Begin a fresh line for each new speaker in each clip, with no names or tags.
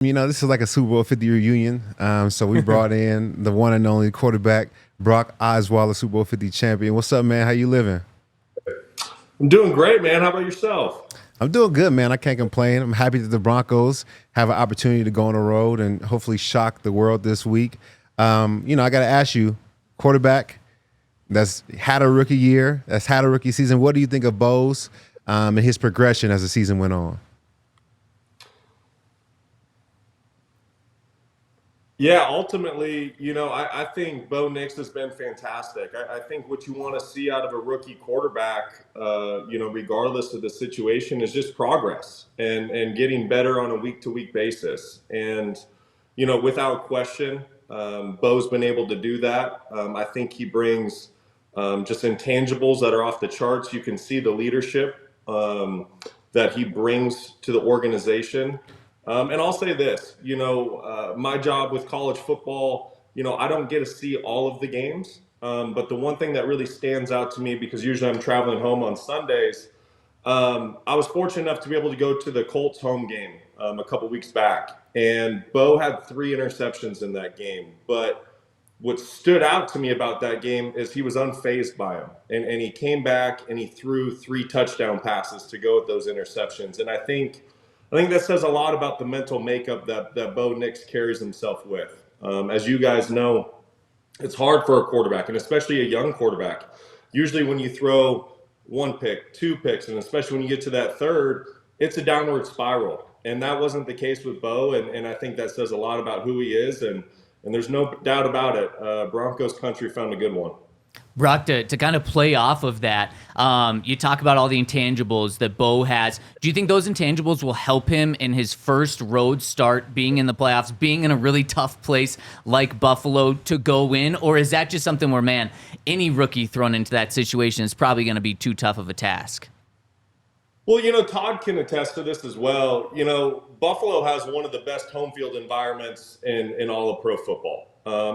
This is like a Super Bowl 50 reunion. So we brought in the one and only quarterback, Brock Osweiler, Super Bowl 50 champion. What's up, man? How you living?
I'm doing great, man. How about yourself?
I'm doing good, man. I can't complain. I'm happy that the Broncos have an opportunity to go on the road and hopefully shock the world this week. I got to ask you, quarterback that's had a rookie year, that's had a rookie season. What do you think of Bo's and his progression as the season went on?
Yeah, ultimately, I think Bo Nix has been fantastic. I think what you want to see out of a rookie quarterback, regardless of the situation, is just progress and getting better on a week to week basis. And, without question, Bo's been able to do that. I think he brings just intangibles that are off the charts. You can see the leadership that he brings to the organization. And I'll say this, my job with college football, I don't get to see all of the games. But the one thing that really stands out to me, because usually I'm traveling home on Sundays, I was fortunate enough to be able to go to the Colts home game a couple weeks back. And Bo had 3 interceptions in that game. But what stood out to me about that game is he was unfazed by him. And he came back and he threw 3 touchdown passes to go with those interceptions. And I think that says a lot about the mental makeup that Bo Nix carries himself with. As you guys know, it's hard for a quarterback, and especially a young quarterback. Usually when you throw 1 pick, 2 picks, and especially when you get to that third, it's a downward spiral. And that wasn't the case with Bo, and I think that says a lot about who he is, and there's no doubt about it. Broncos country found a good one.
Brock, to kind of play off of that, you talk about all the intangibles that Bo has. Do you think those intangibles will help him in his first road start, being in the playoffs, being in a really tough place like Buffalo to go in? Or is that just something where, man, any rookie thrown into that situation is probably going to be too tough of a task?
Well, Todd can attest to this as well. Buffalo has one of the best home field environments in all of pro football.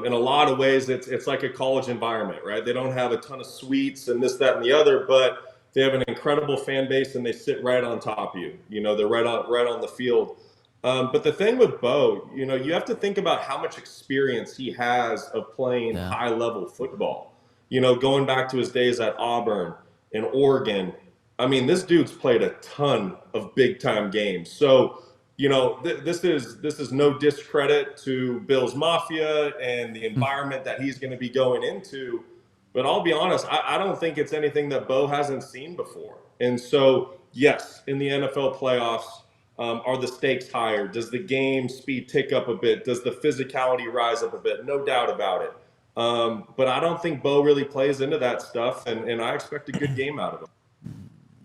In a lot of ways, it's like a college environment, right? They don't have a ton of suites and this, that, and the other, but they have an incredible fan base and they sit right on top of you. They're right on the field. But the thing with Bo, you have to think about how much experience he has of playing
Yeah.
high level football. Going back to his days at Auburn and Oregon. I mean, this dude's played a ton of big time games. So, this is no discredit to Bill's Mafia and the environment that he's going to be going into. But I'll be honest, I don't think it's anything that Bo hasn't seen before. And so, yes, in the NFL playoffs, are the stakes higher? Does the game speed tick up a bit? Does the physicality rise up a bit? No doubt about it. But I don't think Bo really plays into that stuff, and I expect a good game out of him.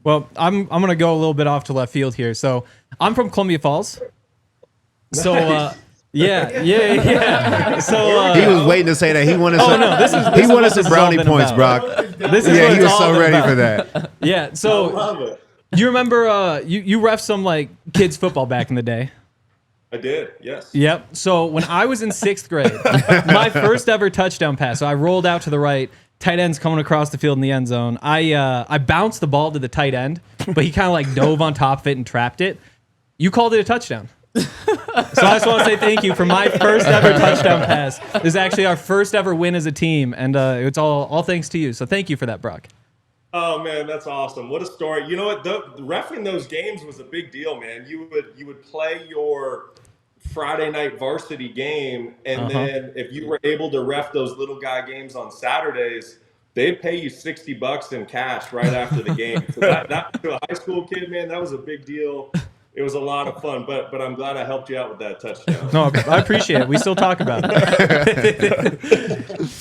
Well, I'm gonna go a little bit off to left field here. So I'm from Columbia Falls. So
Nice.
yeah. So
He was waiting to say that. He wanted some,
no, this is
he wanted
what
some
this has
brownie
all been
points,
about.
Brock.
this is
Yeah,
what
he
it's
was
all
so
been
ready
about.
for that.
Yeah.
I
So
love it.
you remember you ref some like kids football back in the day?
I did, yes.
Yep. So when I was in 6th grade, my first ever touchdown pass. So I rolled out to the right. Tight end's coming across the field in the end zone. I bounced the ball to the tight end, but he kind of like dove on top of it and trapped it. You called it a touchdown. So I just want to say thank you for my first ever touchdown pass. This is actually our first ever win as a team, and it's all thanks to you. So thank you for that, Brock.
Oh man, that's awesome! What a story. You know what? The reffing those games was a big deal, man. You would play your Friday night varsity game, and
Uh-huh.
then if you were able to ref those little guy games on Saturdays, they'd pay you $60 in cash right after the game. So that to a high school kid, man, that was a big deal. It was a lot of fun, but I'm glad I helped you out with that touchdown.
No, I appreciate it. We still talk about it.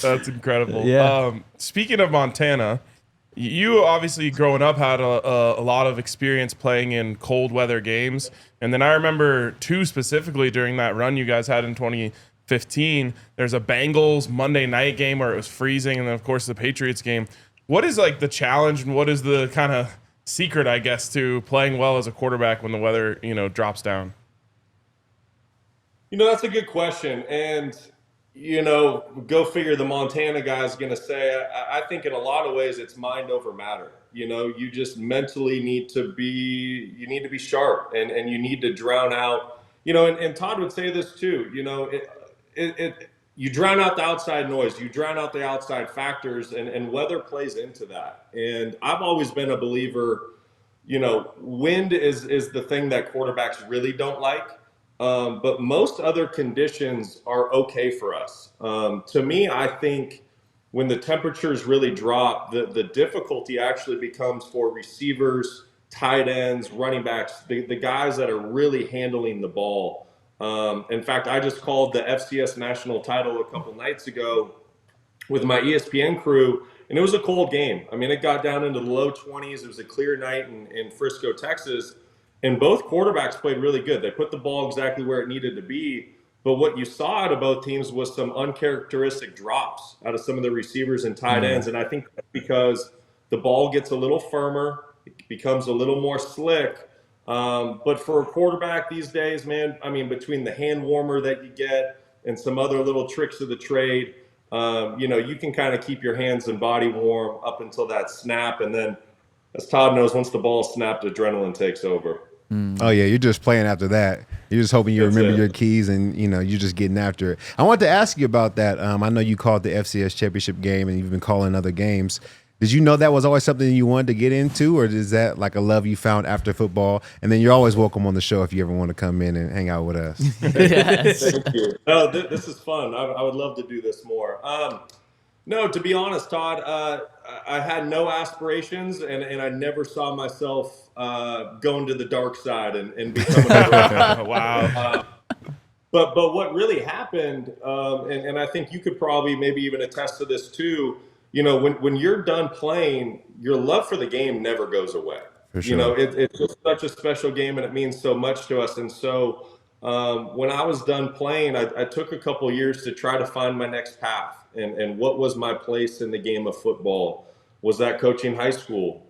That's incredible.
Yeah.
Speaking of Montana, you obviously growing up had a lot of experience playing in cold weather games. And then I remember two specifically during that run you guys had in 2015. There's a Bengals Monday night game where it was freezing. And then, of course, the Patriots game. What is like the challenge and what is the kind of secret, I guess, to playing well as a quarterback when the weather, drops down?
That's a good question. And, go figure the Montana guy's going to say, I think in a lot of ways it's mind over matter. You just mentally need to be sharp and you need to drown out and Todd would say this too. You drown out the outside noise, you drown out the outside factors, and weather plays into that. And I've always been a believer. Wind is the thing that quarterbacks really don't like. But most other conditions are okay for us. To me, I think when the temperatures really drop, the difficulty actually becomes for receivers, tight ends, running backs, the guys that are really handling the ball. In fact, I just called the FCS national title a couple nights ago with my ESPN crew, and it was a cold game. I mean, it got down into the low 20s. It was a clear night in Frisco, Texas, and both quarterbacks played really good. They put the ball exactly where it needed to be. But what you saw out of both teams was some uncharacteristic drops out of some of the receivers and tight ends. And I think that's because the ball gets a little firmer, it becomes a little more slick. But for a quarterback these days, man, I mean, between the hand warmer that you get and some other little tricks of the trade, you can kind of keep your hands and body warm up until that snap. And then, as Todd knows, once the ball's snapped, adrenaline takes over.
Oh yeah, you're just playing after that. You're just hoping you remember your keys, and you're just getting after it. I wanted to ask you about that. I know you called the FCS championship game, and you've been calling other games. Did you know that was always something you wanted to get into, or is that like a love you found after football? And then you're always welcome on the show if you ever want to come in and hang out with us.
Yes.
Thank you. No, this is fun. I would love to do this more. No, to be honest, Todd, I had no aspirations, and I never saw myself going to the dark side and becoming a
Wow.
But what really happened, and I think you could probably maybe even attest to this too, when you're done playing, your love for the game never goes away.
For sure.
It's just such a special game, and it means so much to us. And so when I was done playing, I took a couple years to try to find my next path. And what was my place in the game of football? Was that coaching high school?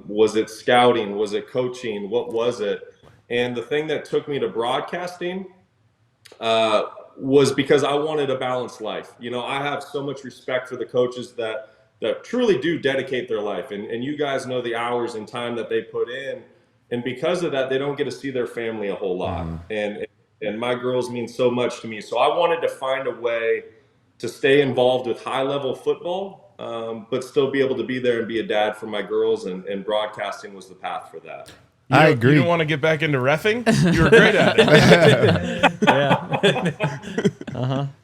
Was it scouting? Was it coaching? What was it? And the thing that took me to broadcasting was because I wanted a balanced life. I have so much respect for the coaches that truly do dedicate their life. And you guys know the hours and time that they put in. And because of that, they don't get to see their family a whole lot. And my girls mean so much to me. So I wanted to find a way to stay involved with high-level football, but still be able to be there and be a dad for my girls, and broadcasting was the path for that.
I agree.
You don't want to get back into reffing? You were great at it.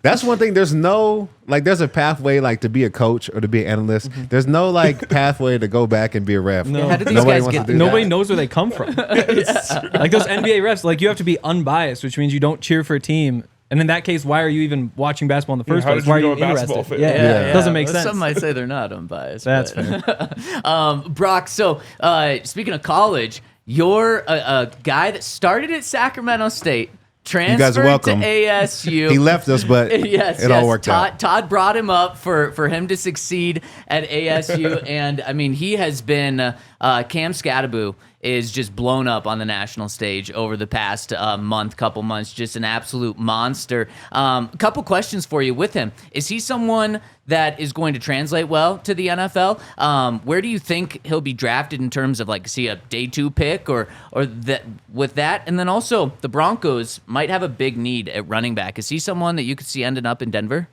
That's one thing. There's a pathway like to be a coach or to be an analyst. There's no pathway to go back and be a ref.
No.
How did these
Nobody
guys
wants
get
to do
Nobody
that.
knows where they come from. Like those NBA refs, you have to be unbiased, which means you don't cheer for a team. And in that case, why are you even watching basketball in the first
How
place?
did
Why are
you
you
know a basketball
interested?
fan?
Yeah. It doesn't make sense.
Some might say they're not unbiased.
That's
but. Brock, so speaking of college, you're a guy that started at Sacramento State,
guys are
transferred to
welcome.
ASU.
He left us, but it all worked out.
Todd brought him up for him to succeed at ASU, and I mean he has been Cam Scattaboo is just blown up on the national stage over the past couple months. Just an absolute monster. A couple questions for you with him. Is he someone that is going to translate well to the NFL? Where do you think he'll be drafted in terms of is he a day 2 pick or that with that? And then also the Broncos might have a big need at running back. Is he someone that you could see ending up in Denver?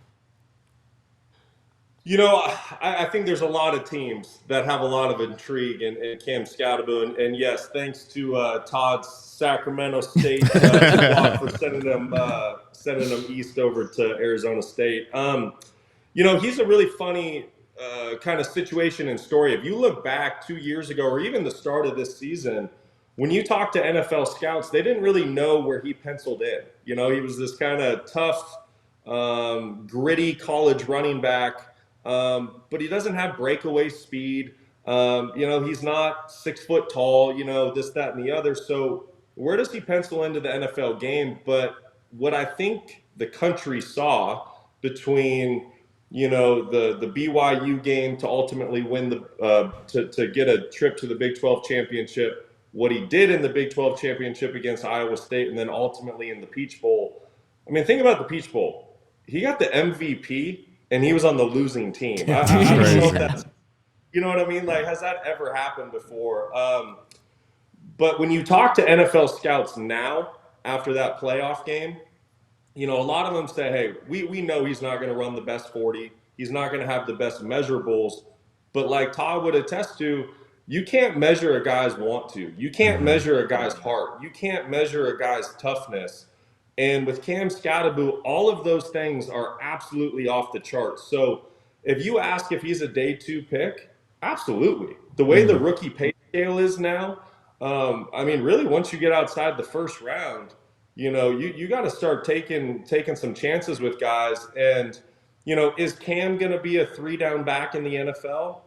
I think there's a lot of teams that have a lot of intrigue in Cam Scattaboo. And yes, thanks to Todd's Sacramento State squad for sending them east over to Arizona State. He's a really funny kind of situation and story. If you look back 2 years ago or even the start of this season, when you talk to NFL scouts, they didn't really know where he penciled in. He was this kind of tough, gritty college running back. But he doesn't have breakaway speed. He's not 6 foot tall, this, that, and the other. So where does he pencil into the NFL game? But what I think the country saw between, the BYU game to ultimately win to get a trip to the Big 12 championship, what he did in the Big 12 championship against Iowa State, and then ultimately in the Peach Bowl. I mean, think about the Peach Bowl. He got the MVP. And he was on the losing team. I don't know if that's, you know what I mean? Has that ever happened before? But when you talk to NFL scouts now, after that playoff game, you know, a lot of them say, hey, we know he's not going to run the best 40. He's not going to have the best measurables. But like Todd would attest to, you can't measure a guy's want to. You can't measure a guy's heart. You can't measure a guy's toughness. And with Cam Scatterbo, all of those things are absolutely off the charts. So if you ask if he's a day 2 pick, absolutely. The way the rookie pay scale is now, I mean, really, once you get outside the first round, you know, you got to start taking some chances with guys. And, you know, is Cam going to be a 3-down back in the NFL?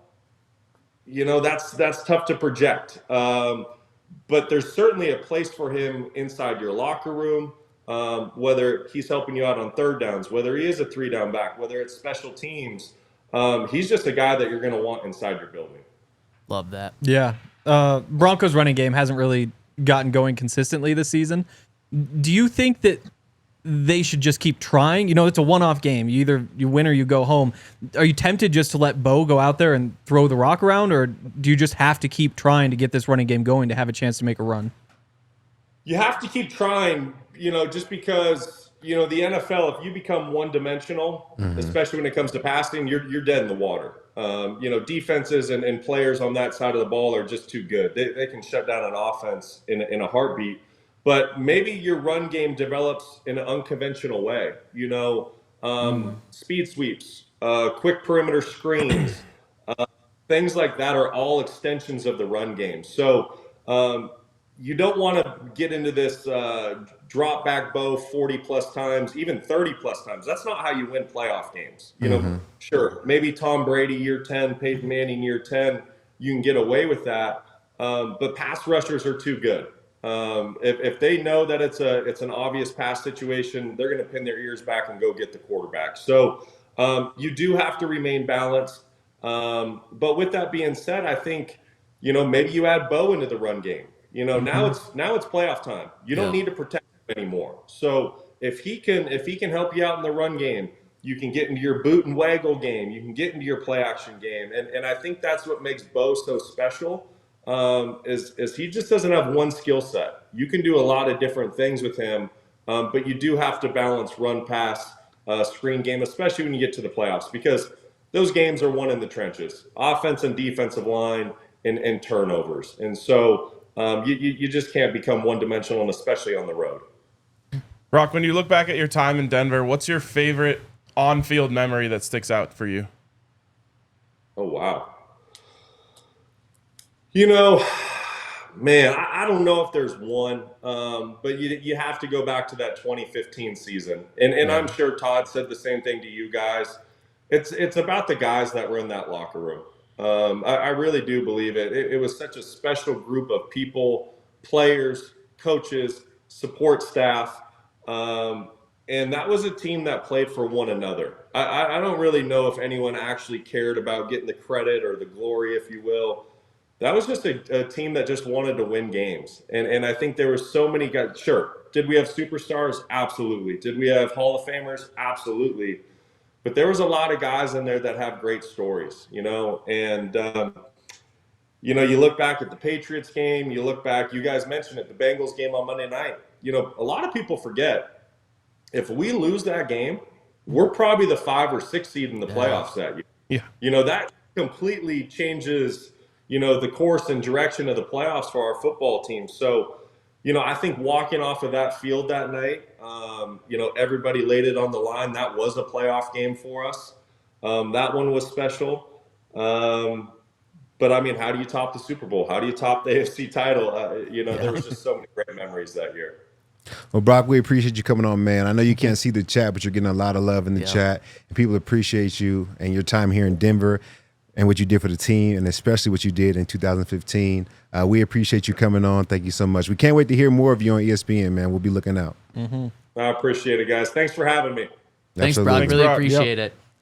You know, that's tough to project. But there's certainly a place for him inside your locker room, whether he's helping you out on 3rd downs, whether he is a 3-down back, whether it's special teams. He's just a guy that you're going to want inside your building.
Love that.
Yeah. Broncos running game hasn't really gotten going consistently this season. Do you think that they should just keep trying? You know, it's a one-off game. You win or you go home. Are you tempted just to let Bo go out there and throw the rock around, or do you just have to keep trying to get this running game going to have a chance to make a run?
You have to keep trying, you know, just because, you know, the NFL, if you become one-dimensional, especially when it comes to passing, you're dead in the water. You know, defenses and players on that side of the ball are just too good. They can shut down an offense in a heartbeat. But maybe your run game develops in an unconventional way. You know, speed sweeps, quick perimeter screens, things like that are all extensions of the run game. So you don't want to get into this drop back Bo 40-plus times, even 30-plus times. That's not how you win playoff games. You know, sure, maybe Tom Brady year 10, Peyton Manning year 10, you can get away with that. But pass rushers are too good. If they know that it's an obvious pass situation, they're going to pin their ears back and go get the quarterback. So you do have to remain balanced. But with that being said, I think, you know, maybe you add Bo into the run game. You know, now it's playoff time. You don't need to protect him anymore. So if he can help you out in the run game, you can get into your boot and waggle game. You can get into your play action game. And I think that's what makes Bo so special. Is he just doesn't have one skill set. You can do a lot of different things with him, but you do have to balance run, pass, screen game, especially when you get to the playoffs, because those games are won in the trenches, offense and defensive line and turnovers. And so you just can't become one-dimensional, and especially on the road.
Brock, when you look back at your time in Denver, what's your favorite on-field memory that sticks out for you?
Oh, wow. You know, man, I don't know if there's one, but you have to go back to that 2015 season. And I'm sure Todd said the same thing to you guys. It's about the guys that were in that locker room. I really do believe it. It was such a special group of people, players, coaches, support staff. And that was a team that played for one another. I don't really know if anyone actually cared about getting the credit or the glory, if you will. That was just a team that just wanted to win games. And I think there were so many guys. Sure. Did we have superstars? Absolutely. Did we have Hall of Famers? Absolutely. But there was a lot of guys in there that have great stories, you know. And, you know, you look back at the Patriots game. You look back, you guys mentioned it, the Bengals game on Monday night. You know, a lot of people forget, if we lose that game, we're probably the 5 or 6 seed in the playoffs that year.
Yeah.
You know, that completely changes, you know, the course and direction of the playoffs for our football team. So, you know, I think walking off of that field that night, you know, everybody laid it on the line. That was a playoff game for us. That one was special. But, I mean, how do you top the Super Bowl? How do you top the AFC title? You know, there was just so many great memories that year.
Well, Brock, we appreciate you coming on, man. I know you can't see the chat, but you're getting a lot of love in the chat. And people appreciate you and your time here in Denver and what you did for the team, and especially what you did in 2015. We appreciate you coming on. Thank you so much. We can't wait to hear more of you on ESPN, man. We'll be looking out.
I appreciate it, guys. Thanks for having me.
Thanks,
Absolutely.
Brock. Really
Brock.
appreciate it.